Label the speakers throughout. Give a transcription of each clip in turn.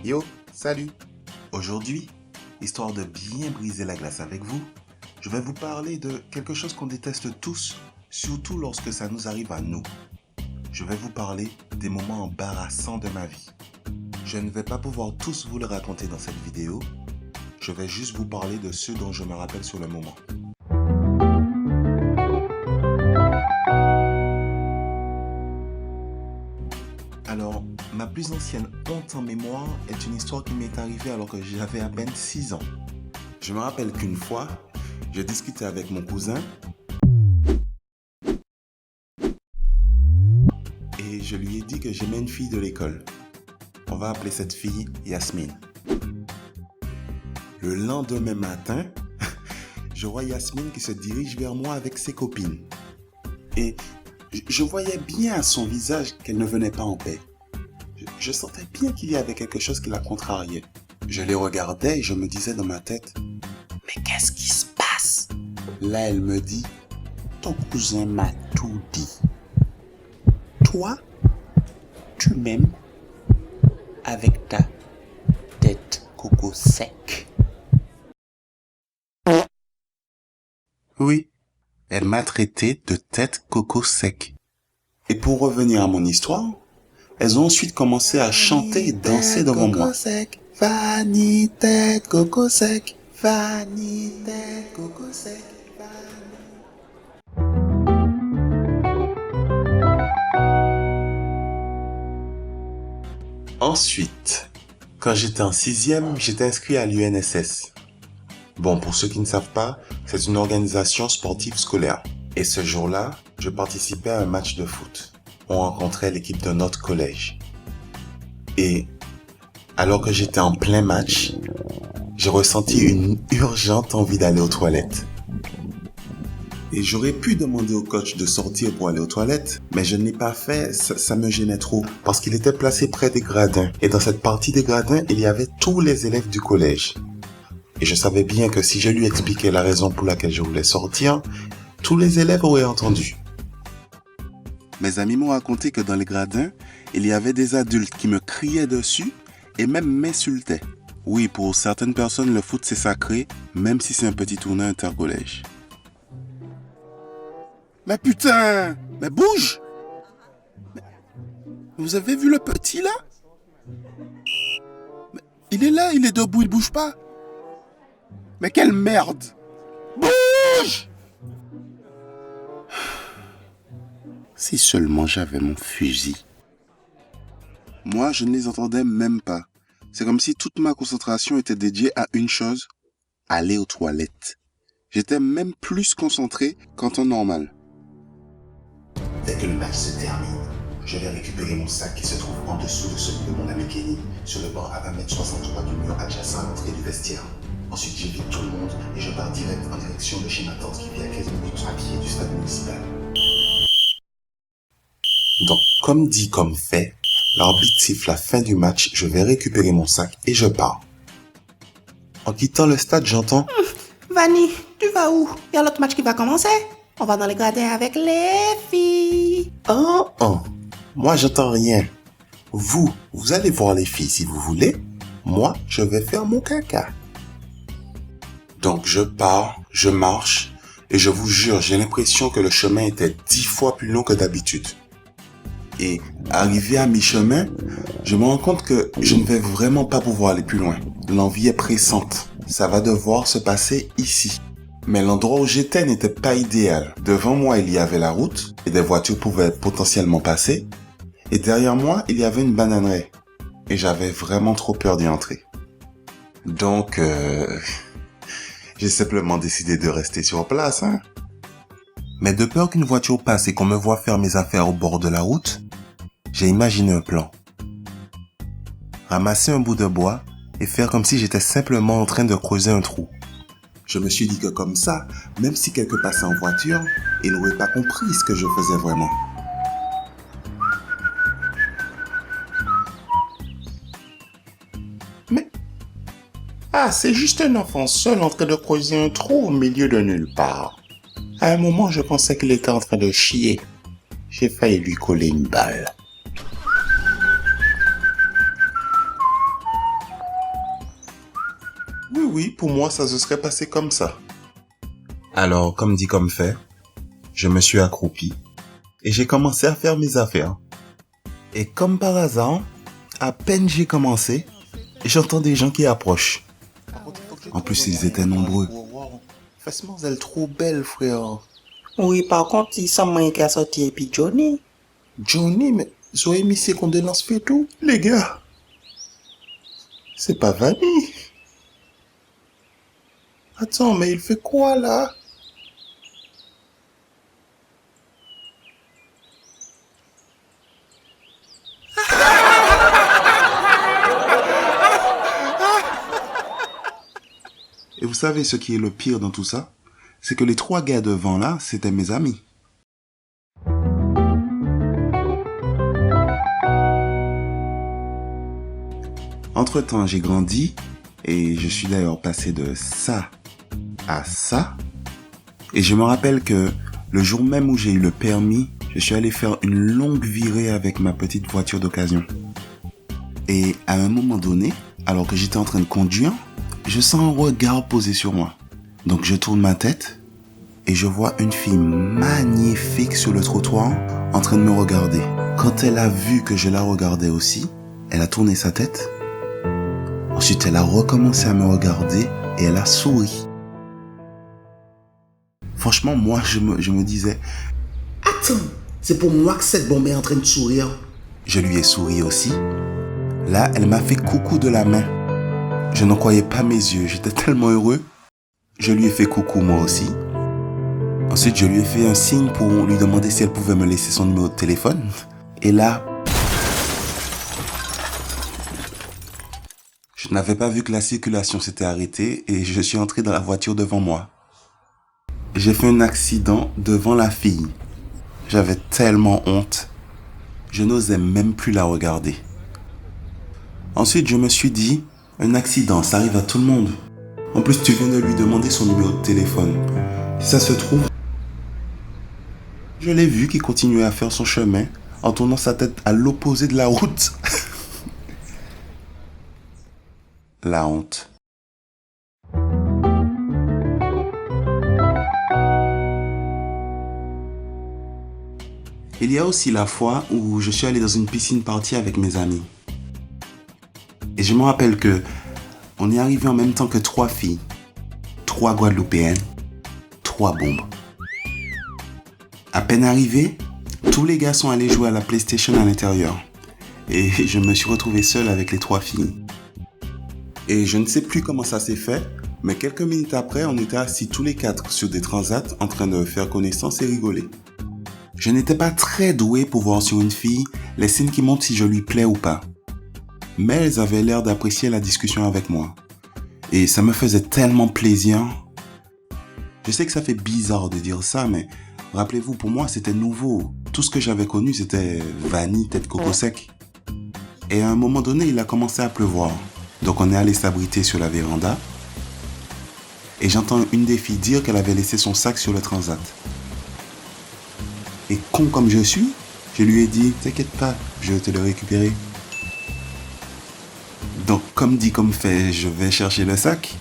Speaker 1: Yo, salut! Aujourd'hui, histoire de bien briser la glace avec vous, je vais vous parler de quelque chose qu'on déteste tous, surtout lorsque ça nous arrive à nous. Je vais vous parler des moments embarrassants de ma vie. Je ne vais pas pouvoir tous vous le raconter dans cette vidéo, je vais juste vous parler de ceux dont je me rappelle sur le moment. Alors, ma plus ancienne honte en mémoire est une histoire qui m'est arrivée alors que j'avais à peine 6 ans. Je me rappelle qu'une fois, je discutais avec mon cousin et je lui ai dit que j'aimais une fille de l'école. On va appeler cette fille Yasmine. Le lendemain matin, je vois Yasmine qui se dirige vers moi avec ses copines. Et je voyais bien à son visage qu'elle ne venait pas en paix. Je sentais bien qu'il y avait quelque chose qui la contrariait. Je les regardais et je me disais dans ma tête, « Mais qu'est-ce qui se passe ?» Là, elle me dit, « Ton cousin m'a tout dit. Toi, tu m'aimes avec ta tête coco sec. » Oui, elle m'a traité de tête coco sec. Et pour revenir à mon histoire, elles ont ensuite commencé à chanter et danser devant moi. Vanille tête coco sec, vanille tête coco sec, Ensuite, quand j'étais en 6e, j'étais inscrit à l'UNSS. Bon, pour ceux qui ne savent pas, c'est une organisation sportive scolaire. Et ce jour-là, je participais à un match de foot. On rencontrait l'équipe de notre collège. Et alors que j'étais en plein match, j'ai ressenti une urgente envie d'aller aux toilettes. Et j'aurais pu demander au coach de sortir pour aller aux toilettes, mais je ne l'ai pas fait, ça me gênait trop, parce qu'il était placé près des gradins. Et dans cette partie des gradins, il y avait tous les élèves du collège. Et je savais bien que si je lui expliquais la raison pour laquelle je voulais sortir, tous les élèves auraient entendu. Mes amis m'ont raconté que dans les gradins, il y avait des adultes qui me criaient dessus et même m'insultaient. Oui, pour certaines personnes, le foot c'est sacré, même si c'est un petit tournoi intercollège. Mais putain! Mais bouge! Vous avez vu le petit là? Il est là, il est debout, il bouge pas. Mais quelle merde! Bouge! Si seulement j'avais mon fusil. Moi, je ne les entendais même pas. C'est comme si toute ma concentration était dédiée à une chose, aller aux toilettes. J'étais même plus concentré qu'en temps normal. Dès que le match se termine, je vais récupérer mon sac qui se trouve en dessous de celui de mon ami Kenny, sur le bord à 1,63 m du mur adjacent à l'entrée du vestiaire. Ensuite, j'évite tout le monde et je pars direct en direction de chez ma tante qui vit à 15 minutes à pied du stade municipal. Donc, comme dit, comme fait, l'arbitre siffle la fin du match, je vais récupérer mon sac et je pars. En quittant le stade, j'entends
Speaker 2: « Vanny, tu vas où? Il y a l'autre match qui va commencer. On va dans les gradins avec les filles. »
Speaker 1: Oh, moi j'entends rien. Vous allez voir les filles si vous voulez. Moi, je vais faire mon caca. Donc je pars, je marche, et je vous jure, j'ai l'impression que le chemin était 10 fois plus long que d'habitude. Et arrivé à mi-chemin, je me rends compte que je ne vais vraiment pas pouvoir aller plus loin. L'envie est pressante. Ça va devoir se passer ici. Mais l'endroit où j'étais n'était pas idéal. Devant moi, il y avait la route, et des voitures pouvaient potentiellement passer. Et derrière moi, il y avait une bananeraie. Et j'avais vraiment trop peur d'y entrer. Donc, j'ai simplement décidé de rester sur place, hein. Mais de peur qu'une voiture passe et qu'on me voie faire mes affaires au bord de la route, j'ai imaginé un plan. Ramasser un bout de bois et faire comme si j'étais simplement en train de creuser un trou. Je me suis dit que comme ça, même si quelqu'un passait en voiture, il n'aurait pas compris ce que je faisais vraiment. Mais... Ah, c'est juste un enfant seul en train de creuser un trou au milieu de nulle part. À un moment, je pensais qu'il était en train de chier. J'ai failli lui coller une balle. oui, pour moi, ça se serait passé comme ça. Alors, comme dit comme fait, je me suis accroupi et j'ai commencé à faire mes affaires. Et comme par hasard, à peine j'ai commencé, j'entends des gens qui approchent. En plus, ils étaient nombreux. Fais-moi, elle est trop belle, frère.
Speaker 2: Oui, par contre, il semble moins qu'à sortir et puis Johnny.
Speaker 1: Johnny, mais Zoé mis ses condoléances fait tout. Les gars, c'est pas Vanny. Attends, mais il fait quoi là? Et vous savez ce qui est le pire dans tout ça? C'est que les 3 gars devant là, c'était mes amis. Entre-temps, j'ai grandi et je suis d'ailleurs passé de ça à ça. Et je me rappelle que le jour même où j'ai eu le permis, je suis allé faire une longue virée avec ma petite voiture d'occasion. Et à un moment donné, alors que j'étais en train de conduire, je sens un regard posé sur moi. Donc je tourne ma tête et je vois une fille magnifique sur le trottoir en train de me regarder. Quand elle a vu que je la regardais aussi, elle a tourné sa tête. Ensuite, elle a recommencé à me regarder et elle a souri. Franchement, moi, je me disais,
Speaker 2: Attends, c'est pour moi que cette bombe est en train de sourire.
Speaker 1: je lui ai souri aussi. Là, elle m'a fait coucou de la main. Je n'en croyais pas mes yeux, j'étais tellement heureux. Je lui ai fait coucou moi aussi. Ensuite, je lui ai fait un signe pour lui demander si elle pouvait me laisser son numéro de téléphone. Et là, je n'avais pas vu que la circulation s'était arrêtée et je suis entré dans la voiture devant moi. J'ai fait un accident devant la fille. J'avais tellement honte. Je n'osais même plus la regarder. Ensuite, je me suis dit, un accident, ça arrive à tout le monde. En plus, tu viens de lui demander son numéro de téléphone. Si ça se trouve, je l'ai vu qui continuait à faire son chemin en tournant sa tête à l'opposé de la route. La honte. Il y a aussi la fois où je suis allé dans une piscine party avec mes amis. Et je me rappelle que on est arrivé en même temps que 3 filles, 3 Guadeloupéennes, 3 bombes. À peine arrivé, tous les gars sont allés jouer à la PlayStation à l'intérieur. Et je me suis retrouvé seul avec les 3 filles. Et je ne sais plus comment ça s'est fait, mais quelques minutes après, on était assis tous les 4 sur des transats en train de faire connaissance et rigoler. Je n'étais pas très doué pour voir sur une fille les signes qui montrent si je lui plais ou pas. Mais elles avaient l'air d'apprécier la discussion avec moi. Et ça me faisait tellement plaisir. Je sais que ça fait bizarre de dire ça, mais rappelez-vous, pour moi, c'était nouveau. Tout ce que j'avais connu, c'était vanille, tête coco sec. Et à un moment donné, il a commencé à pleuvoir. Donc on est allé s'abriter sur la véranda. Et j'entends une des filles dire qu'elle avait laissé son sac sur le transat. Et con comme je suis, je lui ai dit, t'inquiète pas, je vais te le récupérer. Donc comme dit comme fait, je vais chercher le sac.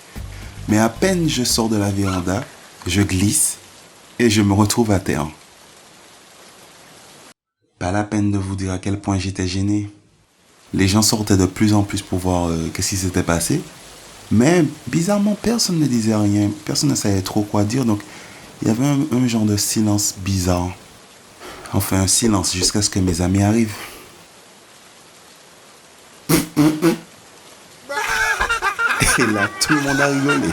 Speaker 1: Mais à peine je sors de la véranda, je glisse et je me retrouve à terre. Pas la peine de vous dire à quel point j'étais gêné. Les gens sortaient de plus en plus pour voir qu'est-ce qui s'était passé. Mais bizarrement, personne ne disait rien. Personne ne savait trop quoi dire. Donc il y avait un genre de silence bizarre. Enfin, un silence jusqu'à ce que mes amis arrivent. Et là, tout le monde a rigolé.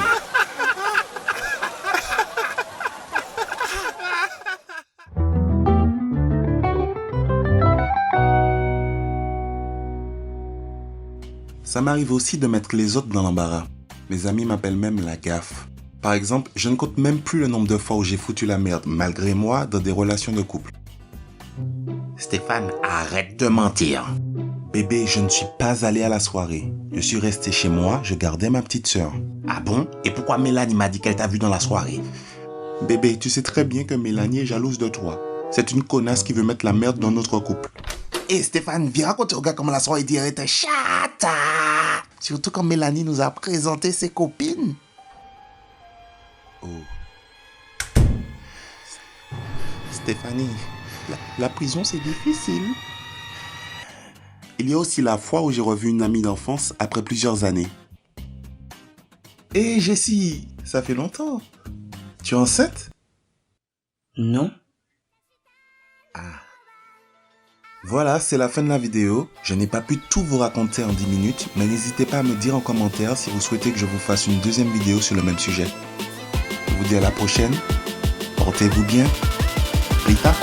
Speaker 1: Ça m'arrive aussi de mettre les autres dans l'embarras. Mes amis m'appellent même la gaffe. Par exemple, je ne compte même plus le nombre de fois où j'ai foutu la merde, malgré moi, dans des relations de couple.
Speaker 3: Stéphane, arrête de mentir.
Speaker 1: Bébé, je ne suis pas allé à la soirée. Je suis resté chez moi, je gardais ma petite sœur.
Speaker 3: Ah bon? Et pourquoi Mélanie m'a dit qu'elle t'a vu dans la soirée?
Speaker 1: Bébé, tu sais très bien que Mélanie est jalouse de toi. C'est une connasse qui veut mettre la merde dans notre couple.
Speaker 3: Et Stéphane, viens raconter au gars comment la soirée d'hier était chata. Surtout quand Mélanie nous a présenté ses copines.
Speaker 1: Oh. Stéphanie, la prison c'est difficile. Il y a aussi la fois où j'ai revu une amie d'enfance après plusieurs années. Hé Jessie, ça fait longtemps. Tu es enceinte?
Speaker 3: Non.
Speaker 1: Voilà, c'est la fin de la vidéo. Je n'ai pas pu tout vous raconter en 10 minutes, mais n'hésitez pas à me dire en commentaire si vous souhaitez que je vous fasse une deuxième vidéo sur le même sujet. Je vous dis à la prochaine. Portez-vous bien. Rita.